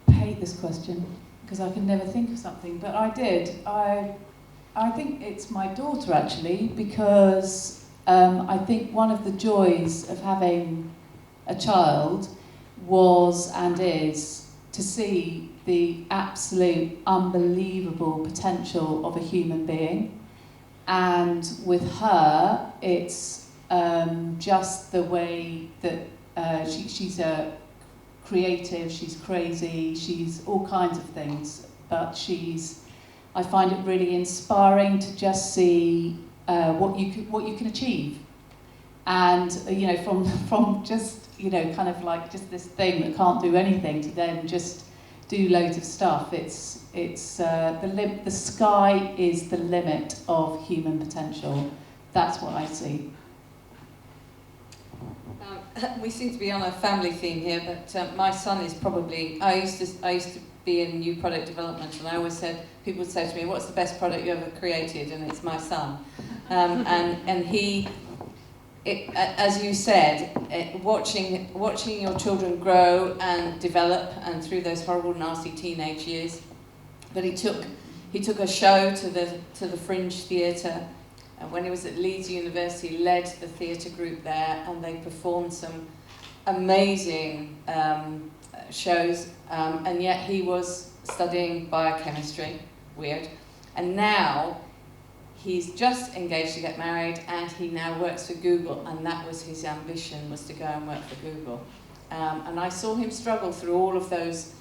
I hate this question, because I can never think of something, but I did. I think it's my daughter, actually, because I think one of the joys of having a child was and is to see the absolute unbelievable potential of a human being. And with her, it's just the way that she's a creative, she's crazy, she's all kinds of things, but I find it really inspiring to just see what you can achieve, and from just kind of like just this thing that can't do anything to then just do loads of stuff. It's the sky is the limit of human potential. That's what I see. We seem to be on a family theme here, but my son is probably. I used to be in new product development, and I always said, people would say to me, "What's the best product you ever created?" And it's my son. And he, as you said, watching your children grow and develop, and through those horrible, nasty teenage years. But he took a show to the Fringe Theatre. And when he was at Leeds University, led the theatre group there, and they performed some amazing shows. And yet he was studying biochemistry, weird. And now he's just engaged to get married, and he now works for Google, and that was his ambition, was to go and work for Google. And I saw him struggle through all of those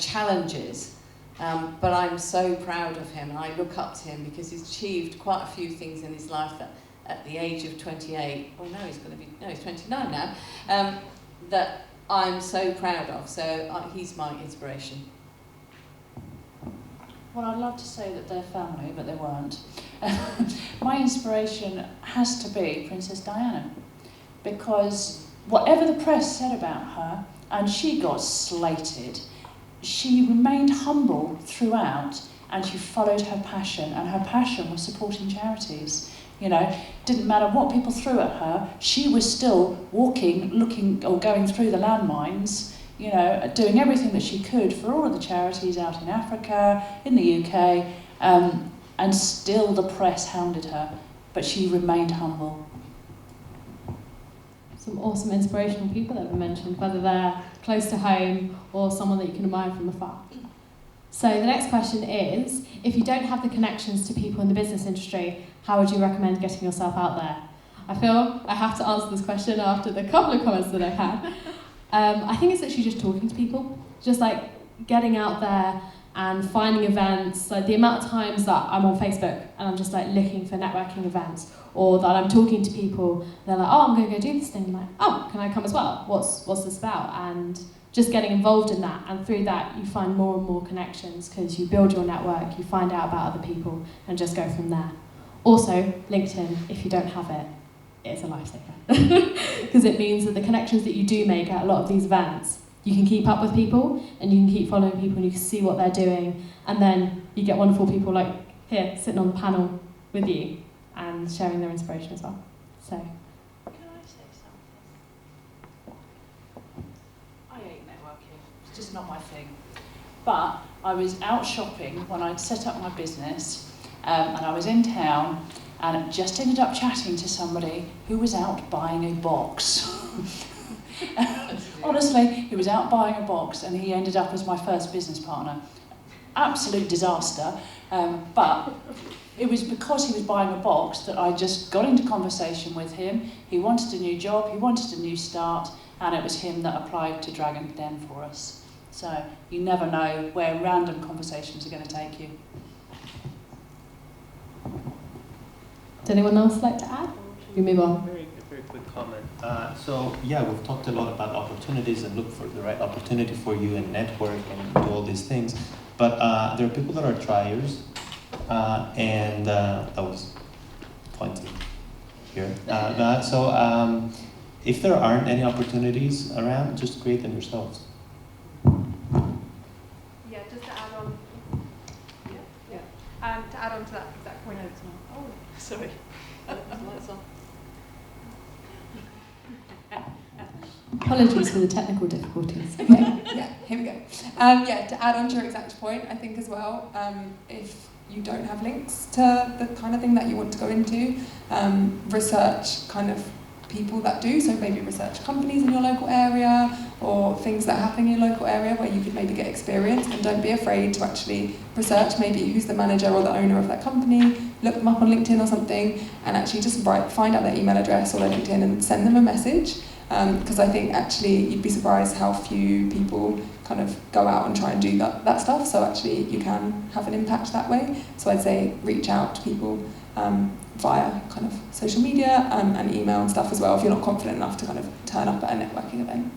challenges. But I'm so proud of him, and I look up to him because he's achieved quite a few things in his life that at the age of 28, oh no, he's 29 now, that I'm so proud of. So he's my inspiration. Well, I'd love to say that they're family, but they weren't. My inspiration has to be Princess Diana, because whatever the press said about her, and she got slated, she remained humble throughout, and she followed her passion, and her passion was supporting charities. You know, didn't matter what people threw at her, she was still walking, looking, or going through the landmines, you know, doing everything that she could for all of the charities out in Africa, in the UK, and still the press hounded her, but she remained humble. Some awesome inspirational people that were mentioned, whether they're close to home or someone that you can admire from afar. So the next question is, if you don't have the connections to people in the business industry, how would you recommend getting yourself out there? I feel I have to answer this question after the couple of comments that I've had. I think it's actually just talking to people, just like getting out there and finding events. Like the amount of times that I'm on Facebook and I'm just like looking for networking events, or that I'm talking to people, they're like, oh, I'm going to go do this thing. I'm like, oh, can I come as well? What's this about? And just getting involved in that, and through that you find more and more connections because you build your network, you find out about other people, and just go from there. Also, LinkedIn, if you don't have it, it's a lifesaver. Because it means that the connections that you do make at a lot of these events, you can keep up with people, and you can keep following people, and you can see what they're doing, and then you get wonderful people like here, sitting on the panel with you, and sharing their inspiration as well. So. Can I say something? I hate networking. It's just not my thing. But I was out shopping when I'd set up my business, and I was in town, and just ended up chatting to somebody who was out buying a box. Honestly, he was out buying a box, and he ended up as my first business partner. Absolute disaster, but it was because he was buying a box that I just got into conversation with him. He wanted a new job, he wanted a new start, and it was him that applied to Dragon's Den for us. So you never know where random conversations are going to take you. Does anyone else like to add? We move on. Very quick comment. So yeah, we've talked a lot about opportunities and look for the right opportunity for you and network and do all these things. But there are people that are triers, and that was pointed here. So if there aren't any opportunities around, just create them yourselves. Yeah, just to add on. To add on to that exact point. No, it's not. Oh, sorry. Apologies for the technical difficulties. Okay, yeah, here we go. To add on to your exact point, I think as well, if you don't have links to the kind of thing that you want to go into, research kind of people that do, so maybe research companies in your local area or things that happen in your local area where you could maybe get experience, and don't be afraid to actually research maybe who's the manager or the owner of that company, look them up on LinkedIn or something, and actually just find out their email address or their LinkedIn and send them a message. Because I think actually you'd be surprised how few people kind of go out and try and do that stuff, so actually you can have an impact that way. So I'd say reach out to people via kind of social media and email and stuff as well if you're not confident enough to kind of turn up at a networking event.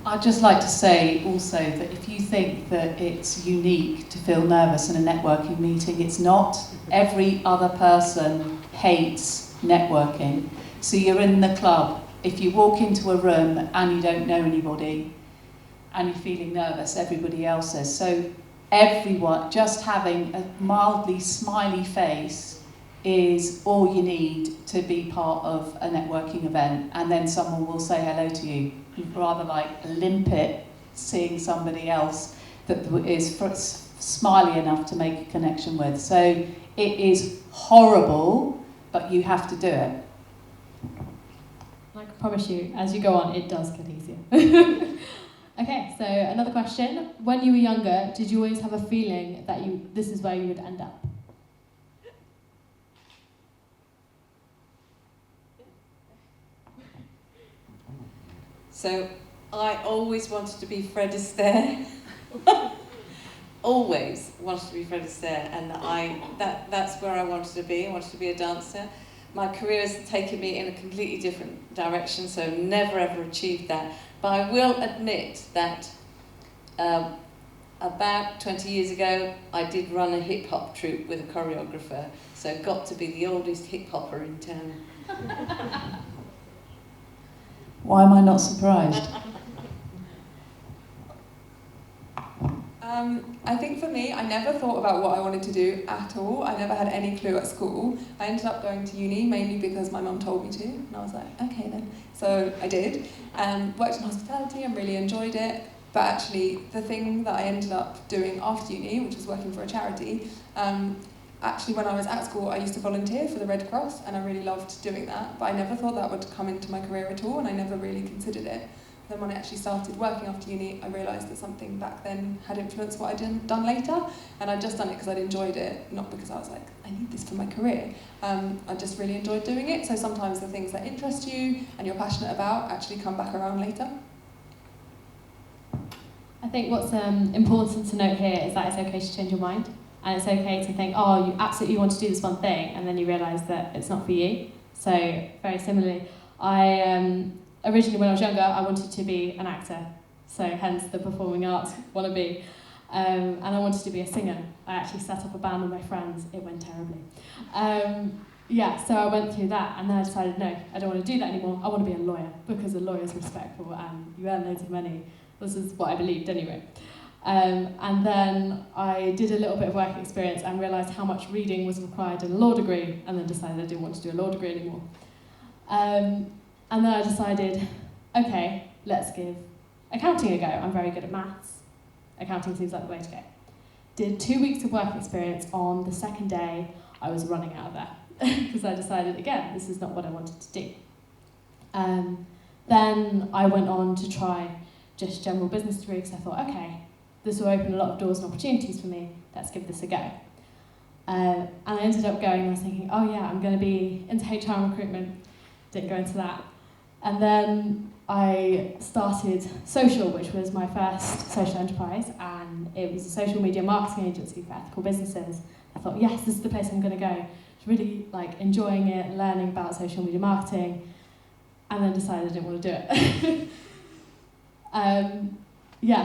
I'd just like to say also that if you think that it's unique to feel nervous in a networking meeting, it's not. Every other person hates networking. So you're in the club. If you walk into a room and you don't know anybody and you're feeling nervous, everybody else is. So everyone, just having a mildly smiley face is all you need to be part of a networking event, and then someone will say hello to you. You'd rather like limpet seeing somebody else that is smiley enough to make a connection with. So it is horrible, but you have to do it. I can promise you, as you go on, it does get easier. Okay, so another question. When you were younger, did you always have a feeling that this is where you would end up? So I always wanted to be Fred Astaire. Always wanted to be Fred Astaire, and that's where I wanted to be. I wanted to be a dancer. My career has taken me in a completely different direction, so never ever achieved that. But I will admit that about 20 years ago, I did run a hip-hop troupe with a choreographer, so got to be the oldest hip-hopper in town. Why am I not surprised? I think for me, I never thought about what I wanted to do at all. I never had any clue at school. I ended up going to uni mainly because my mum told me to, and I was like, okay then. So I did, and worked in hospitality and really enjoyed it. But actually, the thing that I ended up doing after uni, which was working for a charity, actually when I was at school, I used to volunteer for the Red Cross, and I really loved doing that. But I never thought that would come into my career at all, and I never really considered it. Then when I actually started working after uni, I realised that something back then had influenced what I'd done later, and I'd just done it because I'd enjoyed it, not because I was like, I need this for my career. I just really enjoyed doing it, so sometimes the things that interest you and you're passionate about actually come back around later. I think what's important to note here is that it's okay to change your mind, and it's okay to think, oh, you absolutely want to do this one thing, and then you realise that it's not for you. So very similarly, originally, when I was younger, I wanted to be an actor, so hence the performing arts wannabe. And I wanted to be a singer. I actually set up a band with my friends. It went terribly. So I went through that, and then I decided, no, I don't want to do that anymore. I want to be a lawyer, because a lawyer's respectful and you earn loads of money. This is what I believed anyway. And then I did a little bit of work experience and realised how much reading was required in a law degree, and then decided I didn't want to do a law degree anymore. And then I decided, okay, let's give accounting a go. I'm very good at maths. Accounting seems like the way to go. Did 2 weeks of work experience. On the second day, I was running out of there because I decided, again, this is not what I wanted to do. Then I went on to try just general business degree because I thought, okay, this will open a lot of doors and opportunities for me. Let's give this a go. And I ended up going, I was thinking, oh yeah, I'm going to be into HR and recruitment. Didn't go into that. And then I started Social, which was my first social enterprise, and it was a social media marketing agency for ethical businesses. I thought, yes, this is the place I'm going to go. Just really enjoying it, learning about social media marketing, and then decided I didn't want to do it.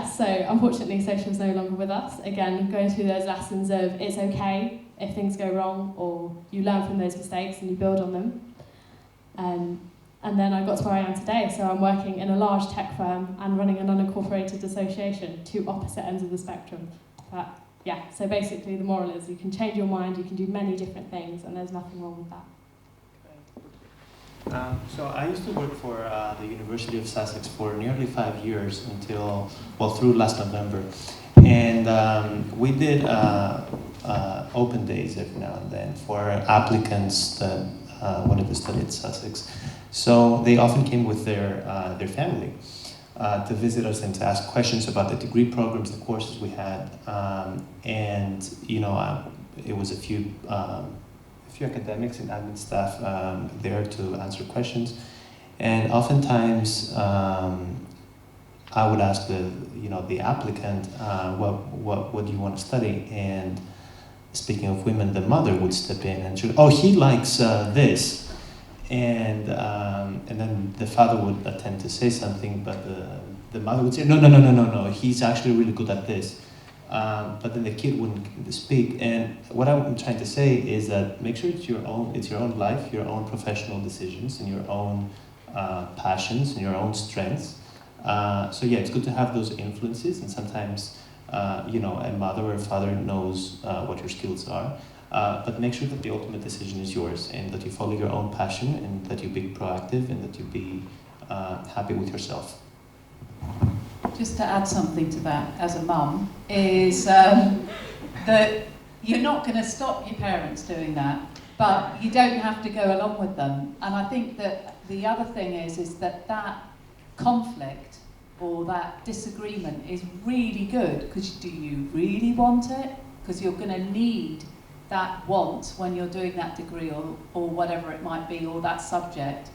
So unfortunately Social is no longer with us. Again, going through those lessons of it's okay if things go wrong, or you learn from those mistakes and you build on them. And then I got to where I am today, so I'm working in a large tech firm and running an unincorporated association, two opposite ends of the spectrum. But yeah, so basically the moral is you can change your mind, you can do many different things, and there's nothing wrong with that. So I used to work for the University of Sussex for nearly 5 years until, through last November. And we did open days every now and then for applicants that wanted to study at Sussex. So they often came with their family to visit us and to ask questions about the degree programs, the courses we had. It was a few academics and admin staff there to answer questions. And oftentimes I would ask the applicant, what do you want to study? And speaking of women, the mother would step in and she would, he likes this. And then the father would attempt to say something, but the mother would say, no, he's actually really good at this. But then the kid wouldn't speak. And what I'm trying to say is that make sure it's your own life, your own professional decisions, and your own passions and your own strengths. It's good to have those influences, and sometimes a mother or a father knows what your skills are. But make sure that the ultimate decision is yours, and that you follow your own passion, and that you be proactive, and that you be happy with yourself. Just to add something to that, as a mum, is that you're not going to stop your parents doing that, but you don't have to go along with them. And I think that the other thing is that conflict or that disagreement is really good, because do you really want it? Because you're going to need that want when you're doing that degree or whatever it might be, or that subject.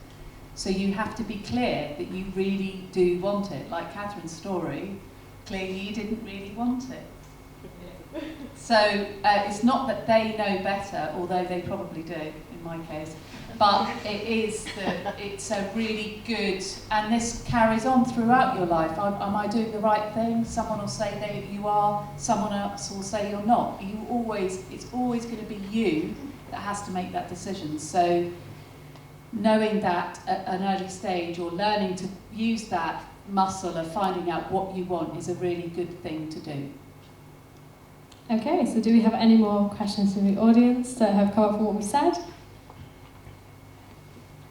So you have to be clear that you really do want it. Like Catherine's story, clearly you didn't really want it. So it's not that they know better, although they probably do in my case, but it is that it's a really good, and this carries on throughout your life. Am I doing the right thing? Someone will say that you are, someone else will say you're not. It's always going to be you that has to make that decision. So knowing that at an early stage, or learning to use that muscle of finding out what you want, is a really good thing to do. Okay, so do we have any more questions from the audience that have come up from what we said?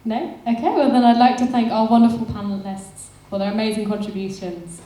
No? Okay, well then I'd like to thank our wonderful panellists for their amazing contributions.